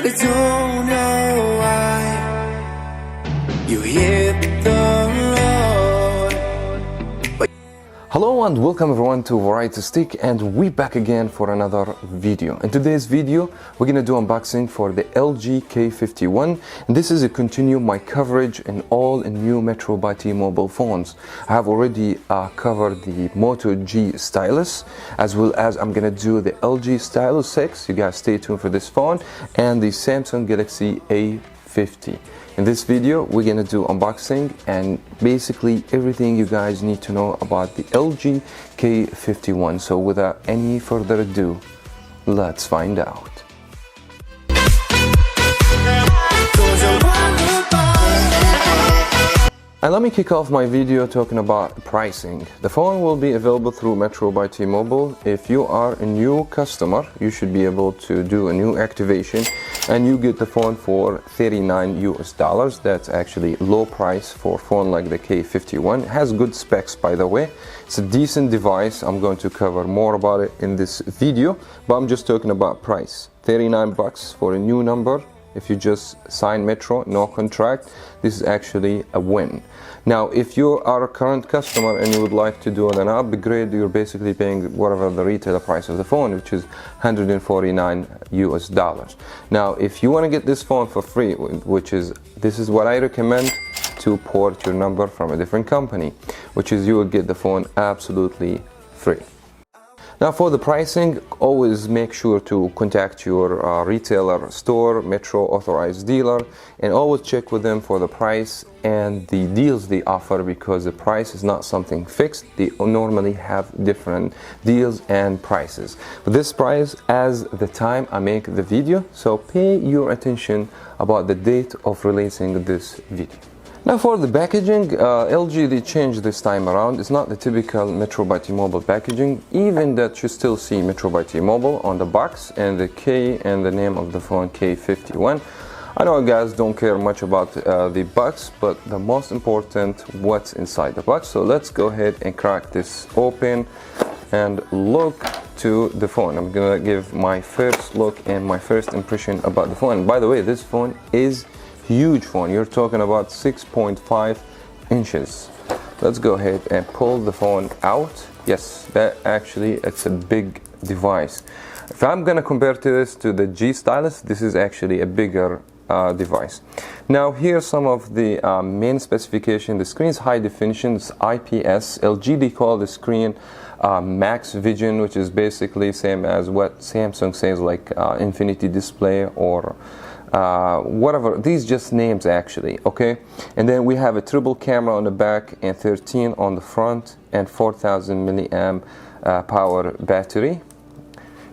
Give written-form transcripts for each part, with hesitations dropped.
I don't know why you hit the road. Hello and welcome everyone to Variety Stick, and we back again for another video. In today's video we're gonna do unboxing for the LG K51, and this is a continue my coverage in all new Metro by T-Mobile phones. I have already covered the Moto G stylus, as well as I'm gonna do the LG Stylus 6. You guys stay tuned for this phone, and the Samsung Galaxy A50. In this video we're gonna do unboxing and basically everything you guys need to know about the LG K51. So without any further ado, let's find out. And let me kick off my video talking about pricing. The phone will be available through Metro by T-Mobile. If you are a new customer, you should be able to do a new activation and you get the phone for $39 US. That's actually low price for a phone like the K51. It has good specs, by the way. It's a decent device. I'm going to cover more about it in this video, but I'm just talking about price. 39 bucks for a new number. If you just sign Metro, no contract, this is actually a win. Now, if you are a current customer and you would like to do an upgrade, you're basically paying whatever the retail price of the phone, which is $149 US. Now, if you want to get this phone for free, this is what I recommend, to port your number from a different company, which is you will get the phone absolutely free. Now for the pricing, always make sure to contact your retailer store, Metro authorized dealer, and always check with them for the price and the deals they offer, because the price is not something fixed. They normally have different deals and prices. But this price as the time I make the video, so pay your attention about the date of releasing this video. Now for the packaging, LG, they changed this time around. It's not the typical Metro by T-Mobile packaging, even that you still see Metro by T-Mobile on the box and the K and the name of the phone, K51. I know you guys don't care much about the box, but the most important, what's inside the box. So let's go ahead and crack this open and look to the phone. I'm gonna give my first look and my first impression about the phone. And by the way, this phone is huge phone. You're talking about 6.5 inches. Let's go ahead and pull the phone out. Yes, that actually, it's a big device. If I'm gonna compare to the G stylus, this is actually a bigger device. Now here's some of the main specification. The screen is high definition, it's IPS. LG, they call the screen Max Vision, which is basically same as what Samsung says, like Infinity Display or whatever. These just names actually, okay? And then we have a triple camera on the back and 13 on the front, and 4000 milliamp power battery.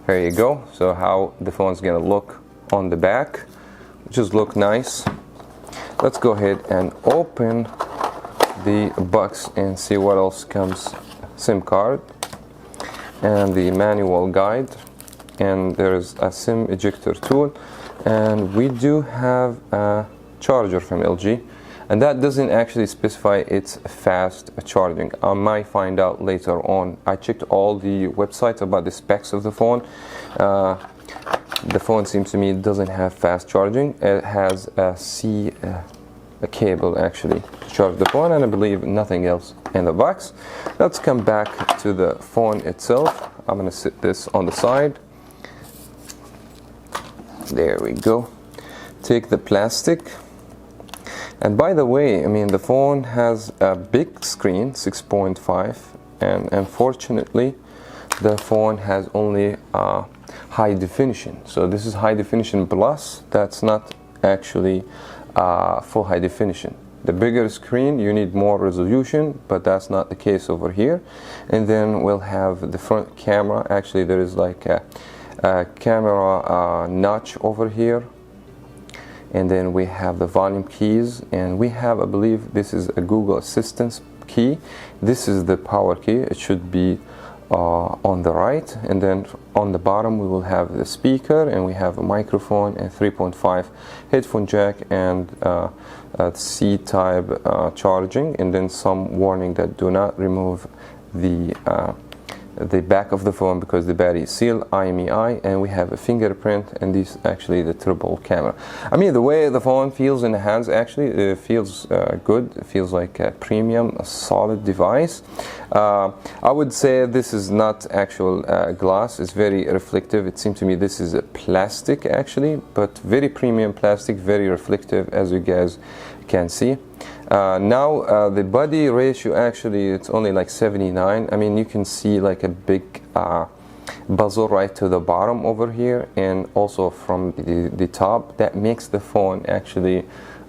There you go. So how the phone's gonna look on the back, just look nice. Let's go ahead and open the box and see what else comes. SIM card and the manual guide, and there's a SIM ejector tool, and we do have a charger from LG, and that doesn't actually specify it's fast charging. I might find out later on. I checked all the websites about the specs of the phone. The phone seems to me doesn't have fast charging. It has a cable actually to charge the phone, and I believe nothing else in the box. Let's come back to the phone itself. I'm gonna sit this on the side. There we go. Take the plastic. And by the way, I mean, the phone has a big screen, 6.5, and unfortunately the phone has only high definition. So this is high definition plus. That's not actually full high definition. The bigger screen, you need more resolution, but that's not the case over here. And then we'll have the front camera. Actually, there is like a camera notch over here, and then we have the volume keys, and we have, I believe this is a Google Assistant key. This is the power key. It should be on the right, and then on the bottom we will have the speaker, and we have a microphone and 3.5 headphone jack, and C-type charging, and then some warning that do not remove the the back of the phone because the battery is sealed, IMEI, and we have a fingerprint, and this actually the triple camera. I mean, the way the phone feels in the hands, actually it feels good. It feels like a premium, a solid device. I would say this is not actual glass. It's very reflective. It seems to me this is a plastic actually, but very premium plastic, very reflective, as you guys can see. Now the body ratio, actually it's only like 79. I mean, you can see like a big bezel right to the bottom over here, and also from the top. That makes the phone actually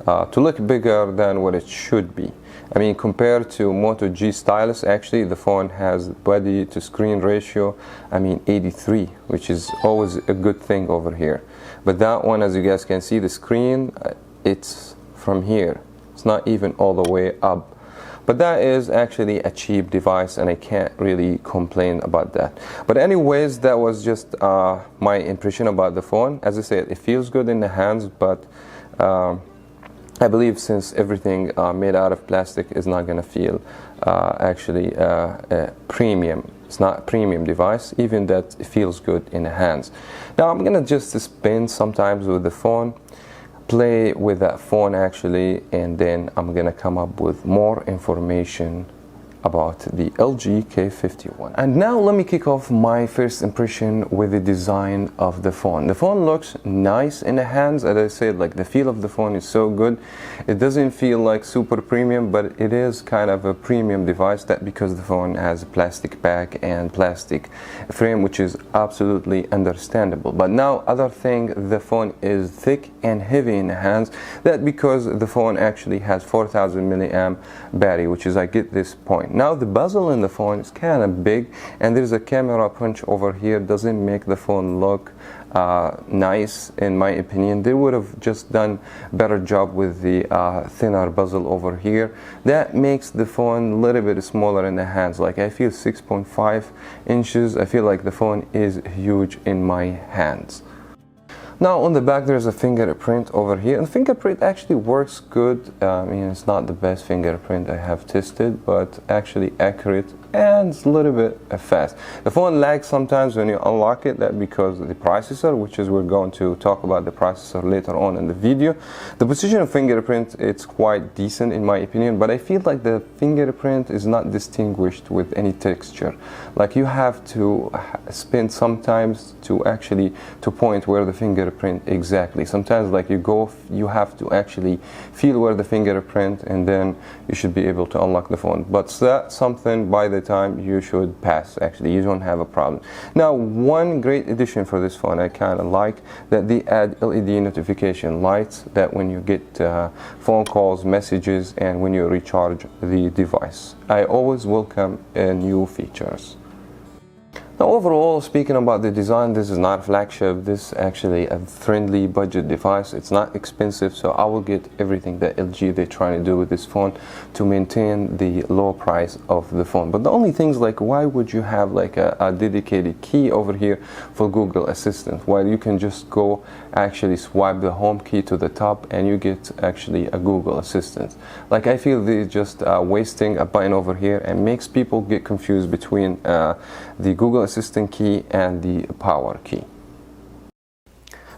to look bigger than what it should be. I mean, compared to Moto G stylus, actually the phone has body to screen ratio, I mean 83, which is always a good thing over here. But that one, as you guys can see, the screen, it's from here. It's not even all the way up. But that is actually a cheap device, and I can't really complain about that. But anyways, that was just my impression about the phone. As I said, it feels good in the hands, but I believe since everything made out of plastic is not going to feel actually premium. It's not a premium device, even that it feels good in the hands. Now I'm going to just spin sometimes with the phone, play with that phone actually, and then I'm gonna come up with more information about the LG K51. And now let me kick off my first impression with the design of the phone. The phone looks nice in the hands. As I said, like the feel of the phone is so good. It doesn't feel like super premium, but it is kind of a premium device, that because the phone has a plastic back and plastic frame, which is absolutely understandable. But now other thing, the phone is thick and heavy in the hands. That because the phone actually has 4000 milliamp battery, which is, I get this point. Now the bezel in the phone is kind of big, and there's a camera punch over here. Doesn't make the phone look nice, in my opinion. They would have just done better job with the thinner bezel over here. That makes the phone a little bit smaller in the hands. Like I feel 6.5 inches. I feel like the phone is huge in my hands. Now on the back there's a fingerprint over here, and fingerprint actually works good. I mean, it's not the best fingerprint I have tested, but actually accurate and it's a little bit fast. The phone lags sometimes when you unlock it, that because of the processor, which is, we're going to talk about the processor later on in the video. The position of fingerprint, it's quite decent in my opinion, but I feel like the fingerprint is not distinguished with any texture. Like you have to spend sometimes to actually to point where the fingerprint exactly. Sometimes like you have to actually feel where the fingerprint, and then you should be able to unlock the phone. But that's something by the time you should pass. Actually, you don't have a problem. Now, one great addition for this phone I kind of like, that they add LED notification lights, that when you get phone calls, messages, and when you recharge the device. I always welcome new features. Now overall, speaking about the design, this is not a flagship. This is actually a friendly budget device. It's not expensive, so I will get everything that LG they're trying to do with this phone to maintain the low price of the phone. But the only things, like, why would you have like a dedicated key over here for Google Assistant, while you can just go actually swipe the home key to the top and you get actually a Google Assistant? Like, I feel they're just wasting a button over here, and makes people get confused between the Google Assistant key and the power key.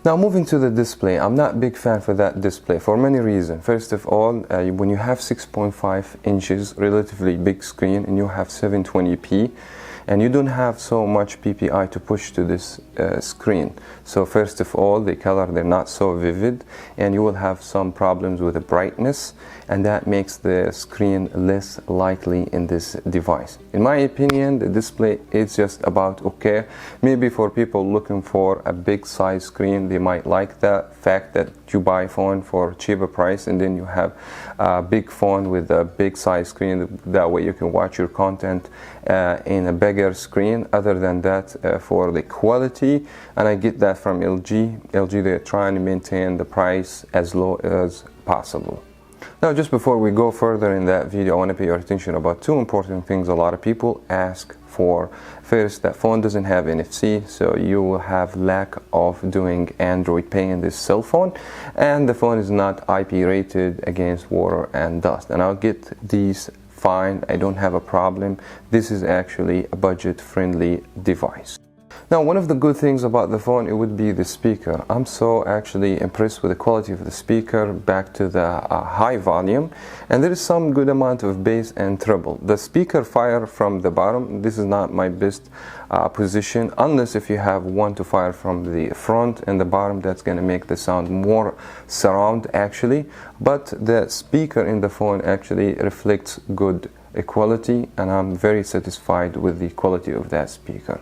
Now moving to the display, I'm not a big fan for that display for many reasons. First of all, when you have 6.5 inches, relatively big screen, and you have 720p, and you don't have so much PPI to push to this screen. So first of all, the color, they're not so vivid, and you will have some problems with the brightness, and that makes the screen less likely in this device. In my opinion, the display is just about okay. Maybe for people looking for a big size screen, they might like the fact that you buy a phone for a cheaper price, and then you have a big phone with a big size screen. That way you can watch your content in a bigger screen. Other than that, for the quality, and I get that from LG, they're trying to maintain the price as low as possible. Now, just before we go further in that video, I want to pay your attention about two important things a lot of people ask for. First, that phone doesn't have NFC, so you will have lack of doing Android Pay in this cell phone, and the phone is not IP rated against water and dust. And I'll get these fine. I don't have a problem. This is actually a budget-friendly device. Now, one of the good things about the phone, it would be the speaker. I'm so actually impressed with the quality of the speaker, back to the high volume, and there is some good amount of bass and treble. The speaker fire from the bottom, this is not my best position, unless if you have one to fire from the front and the bottom. That's going to make the sound more surround actually, but the speaker in the phone actually reflects good quality, and I'm very satisfied with the quality of that speaker.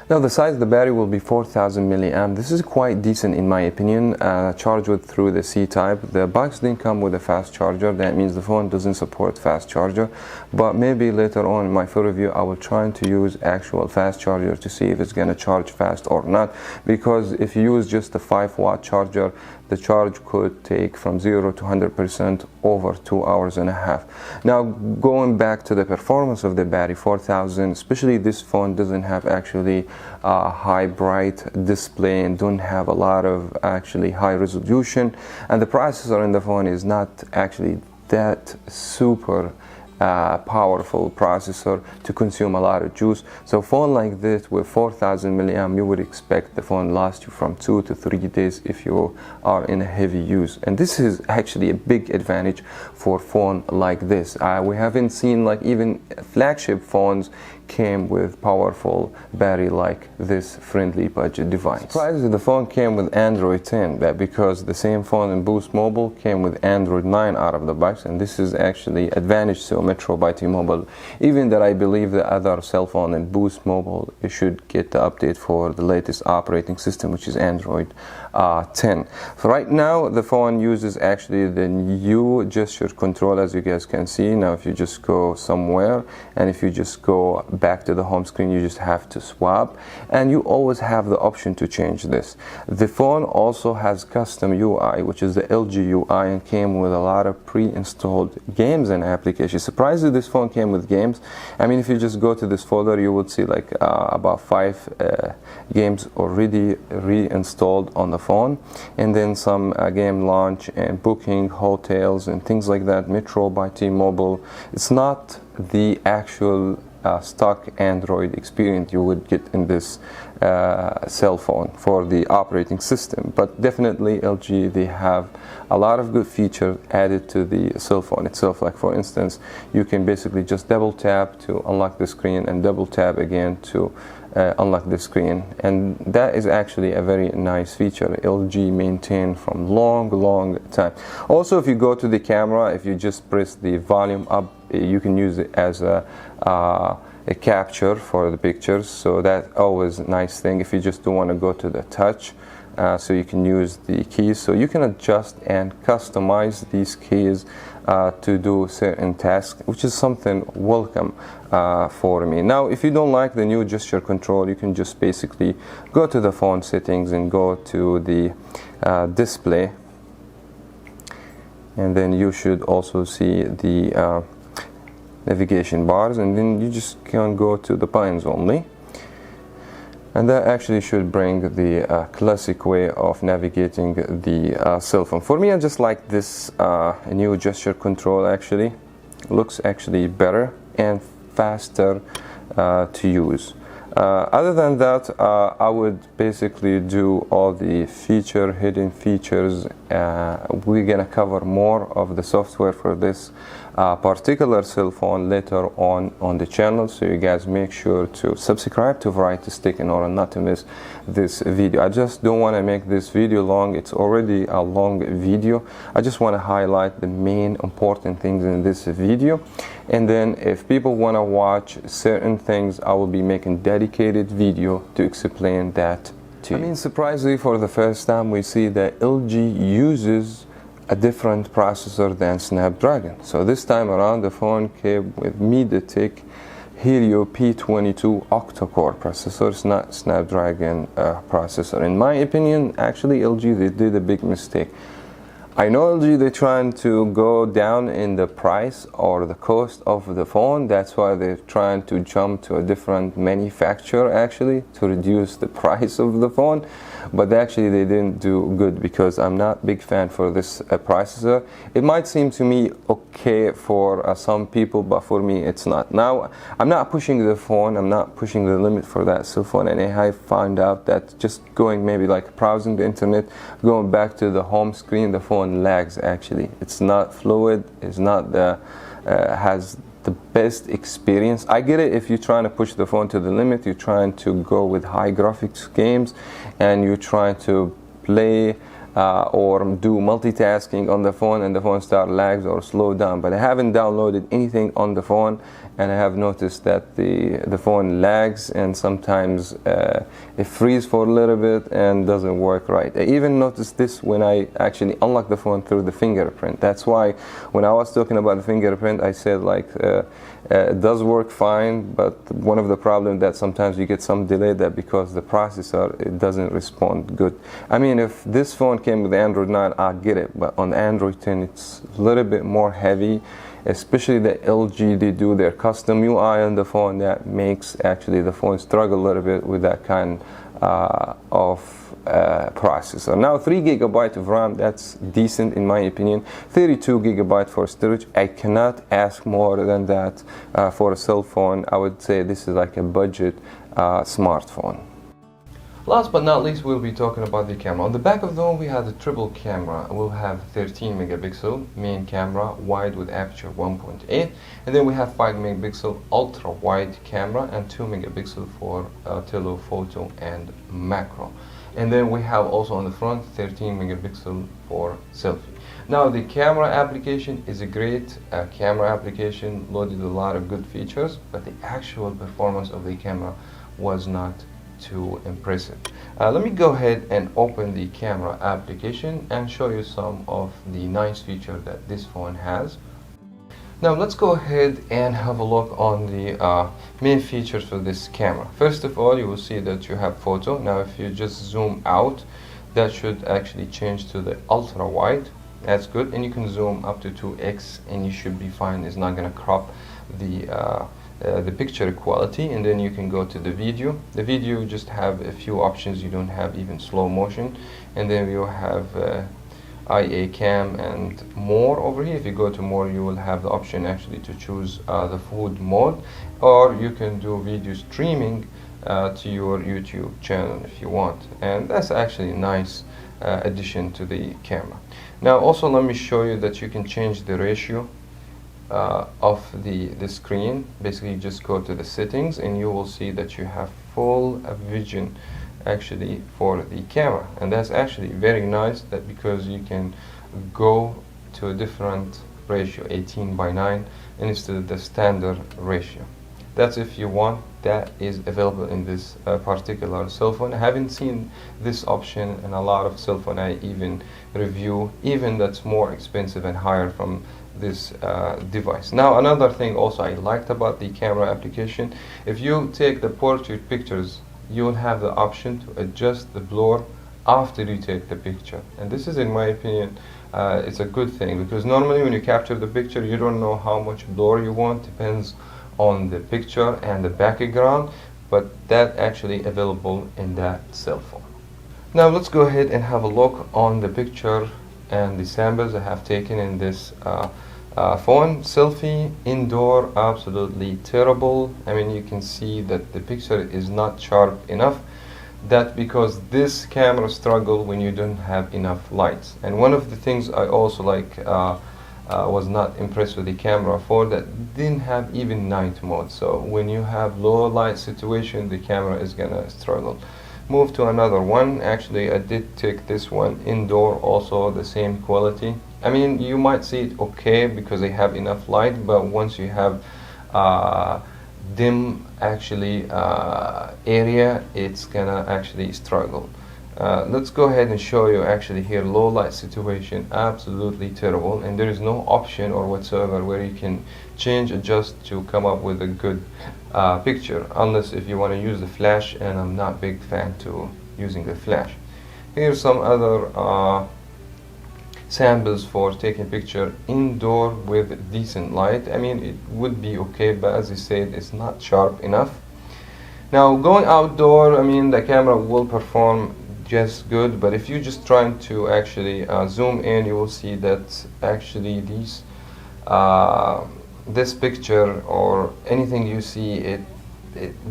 Now, the size of the battery will be 4000 milliamp. This is quite decent in my opinion. Charge with through the C-type. The box didn't come with a fast charger. That means the phone doesn't support fast charger, but maybe later on in my full review I will try to use actual fast charger to see if it's going to charge fast or not, because if you use just a 5-watt charger, the charge could take from 0 to 100% over 2.5 hours. Now, going back to the performance of the battery, 4000, especially this phone doesn't have actually a high bright display and don't have a lot of actually high resolution, and the processor in the phone is not actually that super powerful processor to consume a lot of juice. So a phone like this with 4000 milliamp, you would expect the phone last you from 2 to 3 days if you are in a heavy use, and this is actually a big advantage for a phone like this. We haven't seen like even flagship phones came with powerful battery like this friendly budget device. Surprisingly, the phone came with Android 10, because the same phone in Boost Mobile came with Android 9 out of the box, and this is actually advantage to Metro by T-Mobile. Even that I believe the other cell phone in Boost Mobile should get the update for the latest operating system, which is Android 10. So right now the phone uses actually the new gesture control, as you guys can see. Now if you just go somewhere and if you just go back to the home screen, you just have to swap, and you always have the option to change this. The phone also has custom UI, which is the LG UI, and came with a lot of pre-installed games and applications. Surprisingly, this phone came with games. I mean, if you just go to this folder, you would see like about 5 games already reinstalled on the phone, and then some game launch and booking hotels and things like that. Metro by T-Mobile. It's not the actual stock Android experience you would get in this cell phone for the operating system, but definitely LG, they have a lot of good features added to the cell phone itself. Like for instance, you can basically just double tap to unlock the screen and double tap again to unlock the screen, and that is actually a very nice feature LG maintained from long time. Also, if you go to the camera, if you just press the volume up, you can use it as a capture for the pictures, so that's always a nice thing if you just don't want to go to the touch. So you can use the keys, so you can adjust and customize these keys to do certain tasks, which is something welcome for me. Now, if you don't like the new gesture control, you can just basically go to the phone settings and go to the display, and then you should also see the navigation bars, and then you just can go to the buttons only, and that actually should bring the classic way of navigating the cell phone. For me, I just like this new gesture control. Actually looks actually better and faster to use. Other than that, I would basically do all the hidden features. We're gonna cover more of the software for this particular cell phone later on the channel, so you guys make sure to subscribe to Variety Stick in order not to miss this video. I just don't want to make this video long. It's already a long video. I just want to highlight the main important things in this video, and then if people want to watch certain things, I will be making dedicated video to explain that to you. I mean, surprisingly, for the first time we see that LG uses a different processor than Snapdragon. So this time around the phone came with MediaTek Helio P22 octa-core processor. It's not Snapdragon processor. In my opinion, actually LG, they did a big mistake. I know LG, they're trying to go down in the price or the cost of the phone. That's why they're trying to jump to a different manufacturer actually to reduce the price of the phone. But actually they didn't do good, because I'm not a big fan for this processor. It might seem to me okay for some people, but for me it's not. Now, I'm not pushing the phone, I'm not pushing the limit for that cell phone, and I found out that just going maybe like browsing the internet, going back to the home screen, the phone lags actually. It's not fluid, it's not the has the best experience. I get it if you're trying to push the phone to the limit, you're trying to go with high graphics games, and you're trying to play or do multitasking on the phone, and the phone start lags or slow down. But I haven't downloaded anything on the phone, and I have noticed that the phone lags, and sometimes it freezes for a little bit and doesn't work right. I even noticed this when I actually unlock the phone through the fingerprint. That's why when I was talking about the fingerprint, I said like it does work fine, but one of the problems that sometimes you get some delay, that because the processor, it doesn't respond good. I mean, if this phone came with Android 9, I get it, but on Android 10 it's a little bit more heavy, especially the LG. They do their custom UI on the phone that makes actually the phone struggle a little bit with that kind of processor. Now 3 GB of RAM, that's decent in my opinion. 32 GB for storage. I cannot ask more than that for a cell phone. I would say this is like a budget smartphone. Last but not least, we'll be talking about the camera. On the back of the phone, we have the triple camera. We'll have 13 megapixel main camera, wide with aperture 1.8, and then we have 5 megapixel ultra wide camera and 2 megapixel for telephoto and macro. And then we have also on the front 13 megapixel for selfie. Now the camera application is a great camera application, loaded a lot of good features, but the actual performance of the camera was not too impressive. Let me go ahead and open the camera application and show you some of the nice features that this phone has. Now let's go ahead and have a look on the main features for this camera. First of all, you will see that you have photo. Now if you just zoom out, that should actually change to the ultra wide. That's good, and you can zoom up to 2x and you should be fine. It's not going to crop the picture quality. And then you can go to the video. The video just have a few options. You don't have even slow motion, and then you have IA cam and more over here. If you go to more, you will have the option actually to choose the food mode, or you can do video streaming to your YouTube channel if you want, and that's actually a nice addition to the camera. Now also let me show you that you can change the ratio of the screen. Basically just go to the settings and you will see that you have full vision actually for the camera, and that's actually very nice, that because you can go to a different ratio, 18:9, instead of the standard ratio. That's if you want. That is available in this particular cell phone. I haven't seen this option in a lot of cell phone I even review, even that's more expensive and higher from this device. Now another thing also I liked about the camera application, if you take the portrait pictures, you will have the option to adjust the blur after you take the picture, and this is, in my opinion, it's a good thing, because normally when you capture the picture you don't know how much blur you want, depends on the picture and the background, but that actually available in that cell phone. Now let's go ahead and have a look on the picture and the samples I have taken in this phone. Selfie indoor, absolutely terrible. I mean, you can see that the picture is not sharp enough. That's because this camera struggle when you don't have enough lights. And one of the things I also was not impressed with the camera for, that didn't have even night mode. So when you have low light situation, the camera is gonna struggle. Move to another one. Actually, I did take this one indoor, also the same quality. I mean, you might see it okay because they have enough light, but once you have dim actually area, it's gonna actually struggle. Let's go ahead and show you actually here low light situation, absolutely terrible, and there is no option or whatsoever where you can change, adjust to come up with a good picture, unless if you want to use the flash, and I'm not big fan to using the flash. Here's some other samples for taking picture indoor with decent light. I mean, it would be okay, but as I said, it's not sharp enough. Now going outdoor, I mean, the camera will perform just good, but if you're just trying to actually zoom in, you will see that actually this picture or anything you see, it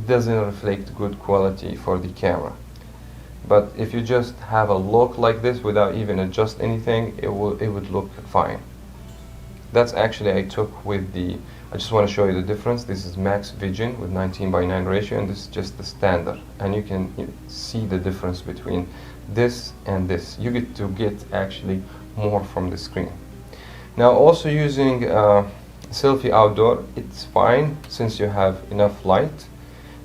doesn't reflect good quality for the camera. But if you just have a look like this without even adjust anything, it would look fine. That's actually I took with the, I just want to show you the difference. This is max vision with 19:9 ratio, and this is just the standard. And you can see the difference between this and this. You get to get actually more from the screen. Now also using selfie outdoor, it's fine since you have enough light.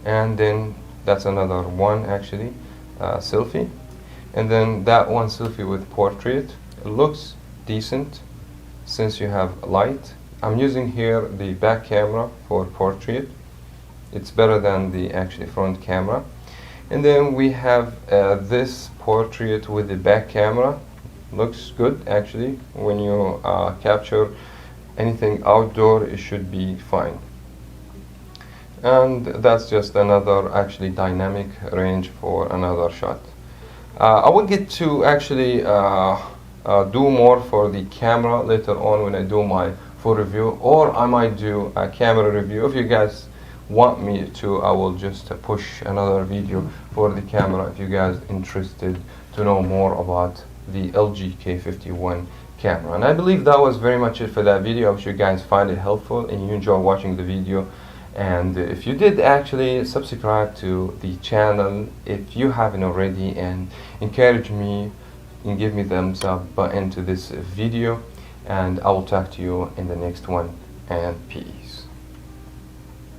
And then that's another one actually, selfie. And then that one selfie with portrait. It looks decent since you have light. I'm using here the back camera for portrait. It's better than the actually front camera. And then we have this portrait with the back camera. Looks good actually. When you capture anything outdoor, it should be fine. And that's just another actually dynamic range for another shot. I will get to actually do more for the camera later on when I do my full review, or I might do a camera review. If you guys want me to, I will just push another video for the camera if you guys interested to know more about the LG K51 camera. And I believe that was very much it for that video. I wish you guys find it helpful and you enjoy watching the video. And if you did, actually subscribe to the channel if you haven't already, and encourage me and give me thumbs up button to this video, and I will talk to you in the next one, and peace.